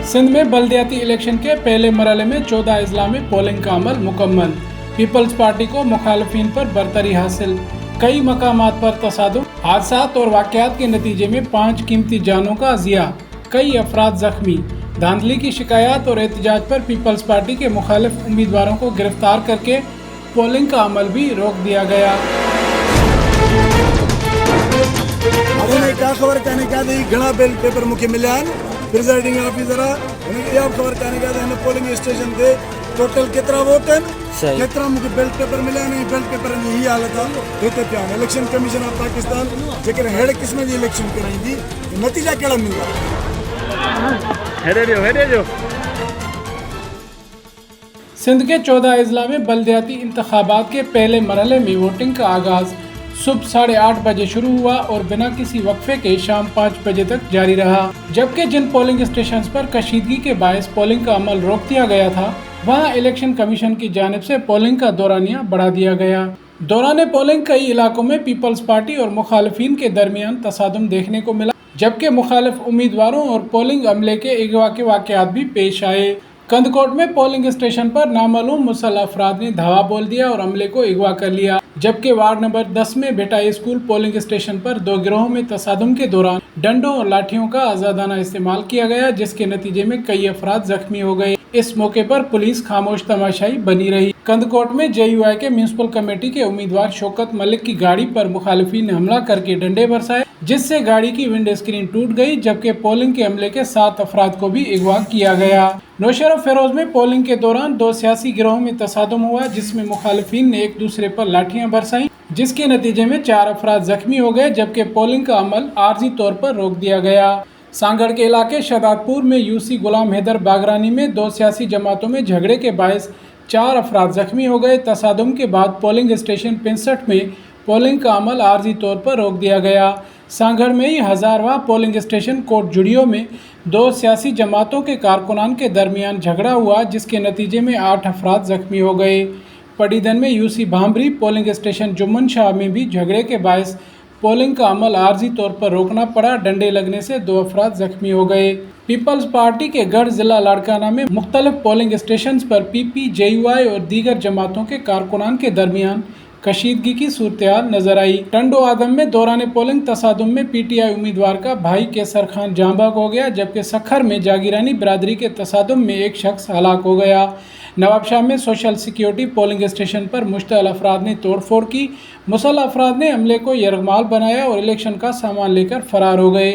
सिंध में बल्दियाती इलेक्शन के पहले मरहले में 14 अजला में पोलिंग का अमल मुकम्मल। पीपल्स पार्टी को मुखालफिन पर बरतरी हासिल। कई मकामात पर तसादुम, हादसात और वाक़यात के नतीजे में 5 कीमती जानों का अज़िया, कई अफराद जख्मी। धांधली की शिकायत और एहतजाज पर पीपल्स पार्टी के मुखालिफ उम्मीदवारों को गिरफ्तार करके पोलिंग का अमल भी रोक दिया गया। क्या खबर कहने क्या दी घना बैलेट पेपर मुख्य मिले प्रिजाइडिंग ऑफिसर ये खबर कहने क्या पोलिंग स्टेशन थे टोटल कितना वोट है कितना मुझे बैलेट पेपर मिले नहीं बैलेट पेपर में यही हालत है क्या इलेक्शन कमीशन ऑफ पाकिस्तान जेकर हेड किस्म की इलेक्शन कराई थी नतीजा केड़ा मिल रहा। सिंध के 14 अजला में बल्दियाती इंतखाबात के पहले मरहले में वोटिंग का आगाज सुबह 8:30 बजे शुरू हुआ और बिना किसी वक्फे के शाम 5 बजे तक जारी रहा। जबकि जिन पोलिंग स्टेशन पर कशीदगी के बायस पोलिंग का अमल रोक दिया गया था, वहां इलेक्शन कमीशन की जानिब से पोलिंग का दौरानिया बढ़ा दिया गया। दौरान पोलिंग कई इलाकों में पीपल्स पार्टी और मुखालिफिन के दरमियान तसादुम देखने को मिला, जबकि मुखालिफ उम्मीदवारों और पोलिंग अमले के अगवा के वाक़यात भी पेश आए। कंदकोट में पोलिंग स्टेशन पर नामालूम मुसल्लह अफराद ने धावा बोल दिया और अमले को अगवा कर लिया, जबकि वार्ड नंबर 10 में बेटाई स्कूल पोलिंग स्टेशन पर 2 गिरोहों में तसादुम के दौरान डंडों और लाठियों का आज़ादाना इस्तेमाल किया गया, जिसके नतीजे में कई अफराद जख्मी हो गए। इस मौके पर पुलिस खामोश तमाशाई बनी रही। कंदकोट में JUI के म्यूनसिपल कमेटी के उम्मीदवार शौकत मलिक की गाड़ी पर मुखालिफिन ने हमला करके डंडे बरसाए, जिससे गाड़ी की विंड स्क्रीन टूट गई, जबकि पोलिंग के अमले के 7 अफराद को भी अगवा किया गया। नौशहरा फेरोज में पोलिंग के दौरान 2 सियासी गिरोहों में तसादुम हुआ, जिसमें मुखालिफिन ने एक दूसरे पर लाठियां बरसाई, जिसके नतीजे में 4 अफराद जख्मी हो गए, जबकि पोलिंग का अमल आर्जी तौर पर रोक दिया गया। सांगड़ के इलाके शहदादपुर में UC गुलाम हैदर बागरानी में 2 सियासी जमातों में झगड़े के बायस 4 अफराद जख्मी हो गए। तसादुम के बाद पोलिंग स्टेशन 65 में पोलिंग का अमल आर्जी तौर पर रोक दिया गया। सांगड़ में ही 1000वां पोलिंग स्टेशन कोट जुड़ियों में 2 सियासी जमातों के कारकुनान के दरमियान झगड़ा हुआ, जिसके नतीजे में 8 अफराद जख्मी हो गए। पड़ीदन में UC Bhambri polling station Jumman Shah में भी झगड़े के बायस पोलिंग का अमल आर्जी तौर पर रोकना पड़ा। डंडे लगने से 2 अफराद जख्मी हो गए। पीपल्स पार्टी के गढ़ जिला लाड़काना में मुख्तलिफ पोलिंग स्टेशन पर PP, JUI और दीगर जमातों के कारकुनान के दरमियान कशीदगी की सूरत नजर आई। टंडो आदम में दौरान पोलिंग तसादुम में PTI उम्मीदवार का भाई केसर खान जांबाग हो गया, जबकि सखर में जागीरानी बरादरी के तसादुम में एक शख्स हलाक हो गया। नवाबशाह में सोशल सिक्योरिटी पोलिंग स्टेशन पर मुश्तअल अफराद ने तोड़फोड़ की। मुसल्लह अफराद ने हमले को यरगमाल बनाया और इलेक्शन का सामान लेकर फरार हो गए।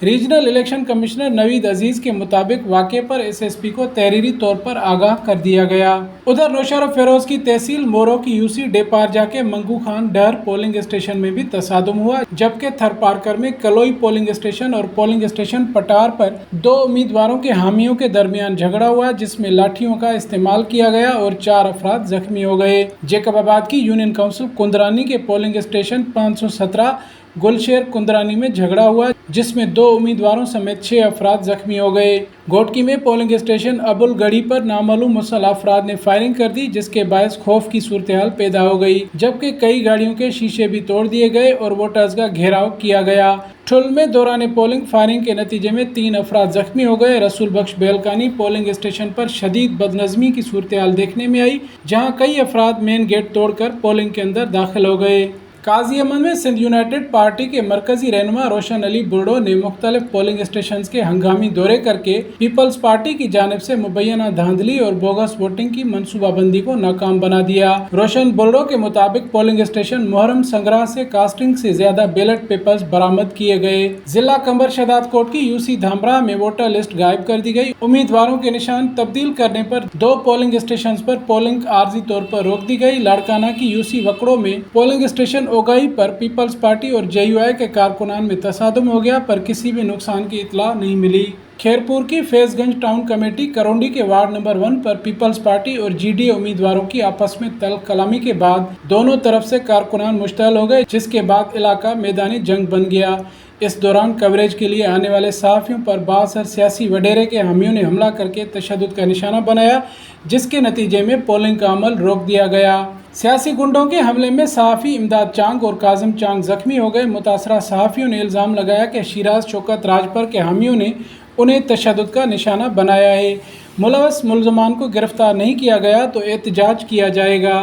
रीजनल इलेक्शन कमिश्नर नवीद अजीज़ के मुताबिक वाक़े पर SSP को तहरीरी तौर पर आगाह कर दिया गया। उधर नौशहरा फेरोज की तहसील मोरो की UC डेपारजा के मंगू खान डहर पोलिंग स्टेशन में भी तसादुम हुआ, जबकि थरपारकर में कलोई पोलिंग स्टेशन और पोलिंग स्टेशन पटार पर 2 उम्मीदवारों के हामियों के दरमियान झगड़ा हुआ, जिसमें लाठियों का इस्तेमाल किया गया और 4 अफराद जख्मी हो गए। जेकबाबाद की यूनियन काउंसिल कुंदरानी के पोलिंग स्टेशन 517 गुलशेर कुंदरानी में झगड़ा हुआ, जिसमें 2 उम्मीदवारों समेत 6 अफराद जख्मी हो गए। घोटकी में पोलिंग स्टेशन अबुल गढ़ी पर नामालूम मुसल्लह अफराद ने फायरिंग कर दी, जिसके बायस खौफ की सूरत-ए-हाल पैदा हो गई, जबकि कई गाड़ियों के शीशे भी तोड़ दिए गए और वोटर्स का घेराव किया गया। ठुल में दौरान पोलिंग फायरिंग के नतीजे में 3 अफराद जख्मी हो गए। रसूल बख्श बेलकानी पोलिंग स्टेशन पर शदीद बदनज़मी की सूरत-ए-हाल देखने में आई, जहां कई अफराद मेन गेट तोड़कर पोलिंग के अंदर दाखिल हो गए। काजी अमन में सिंध यूनाइटेड पार्टी के मरकजी रहनुमा रोशन अली बुर्डो ने मुख्तलिफ पोलिंग स्टेशन के हंगामी दौरे करके पीपल्स पार्टी की जानिब से मुबैना धांधली और बोगस वोटिंग की मनसूबाबंदी को नाकाम बना दिया। रोशन बुर्डो के मुताबिक पोलिंग स्टेशन मुहर्रम संग्रह से कास्टिंग से ज्यादा बैलेट पेपर्स बरामद किए गए। जिला कंबर शहदादकोट की UC धामरा में वोटर लिस्ट गायब कर दी गई। उम्मीदवारों के निशान तब्दील करने पर 2 पोलिंग स्टेशन पर पोलिंग आर्जी तौर पर रोक दी गई। लाड़काना की UC वकड़ो में पोलिंग स्टेशन ओगाई पर पीपल्स पार्टी और JUI के कारकुनान में तसादुम हो गया, पर किसी भी नुकसान की इत्तला नहीं मिली। खैरपुर की फैजगंज टाउन कमेटी करौंडी के वार्ड नंबर 1 पर पीपल्स पार्टी और GDA उम्मीदवारों की आपस में तल्ख कलामी के बाद दोनों तरफ से कारकुनान मुश्तअल हो गए, जिसके बाद इलाका मैदानी जंग बन गया। इस दौरान कवरेज के लिए आने वाले सहाफ़ियों पर बासर सियासी वडेरे के हामियों ने हमला करके तशद्दुद का निशाना बनाया, जिसके नतीजे में पोलिंग का अमल रोक दिया गया। सियासी गुंडों के हमले में सहाफ़ी इमदाद चांग और काजिम चांग जख्मी हो गए। मुतासरा सहाफ़ियों ने इल्ज़ाम लगाया कि शिराज शौकत राजपर के हामियों ने उन्हें तशद्दुद का निशाना बनाया है। मुलवस मुलजमान को गिरफ्तार नहीं किया गया तो एहतजाज किया जाएगा।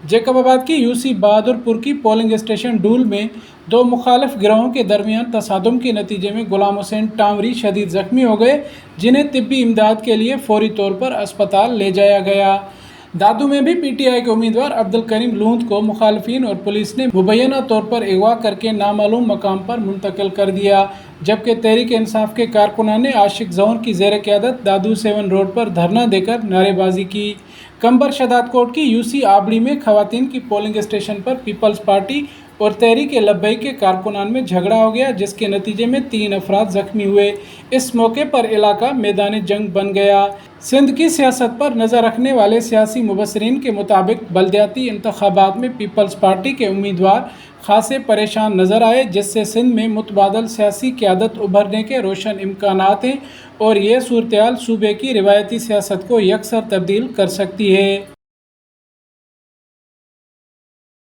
जैकबाबाद की यूसी बहादुरपुर की पोलिंग स्टेशन डूल में दो मुखालिफ गिरोहों के दरमियान तसादुम के नतीजे में गुलाम हुसैन टामरी शदीद ज़ख्मी हो गए, जिन्हें तिब्बी इमदाद के लिए फौरी तौर पर अस्पताल ले जाया गया। दादू में भी पीटीआई के उम्मीदवार अब्दुल करीम लूंद को मुखालफिन और पुलिस ने मुबैना तौर पर अगवा करके नामालूम मकाम पर मुंतकिल कर दिया, जबकि तहरीक इंसाफ के कारकुनान ने आशिक जौन की ज़ेर क़यादत दादू 7 रोड पर धरना देकर नारेबाजी की। कंबर शदात कोट की यूसी आबड़ी में खवातीन की पोलिंग स्टेशन पर पीपल्स पार्टी और तहरीक लब्बैक के कारकुनान में झगड़ा हो गया, जिसके नतीजे में 3 अफराद जख्मी हुए। इस मौके पर इलाका मैदान जंग बन गया। सिंध की सियासत पर नज़र रखने वाले सियासी मुबसरीन के मुताबिक बल्दियाती इंतखाबात में पीपल्स पार्टी के उम्मीदवार खासे परेशान नज़र आए, जिससे सिंध में मुतबादल सियासी क़यादत उभरने के रोशन इम्कानात हैं और ये सूरत हाल सूबे की रिवायती सियासत को यकसर तब्दील कर सकती है।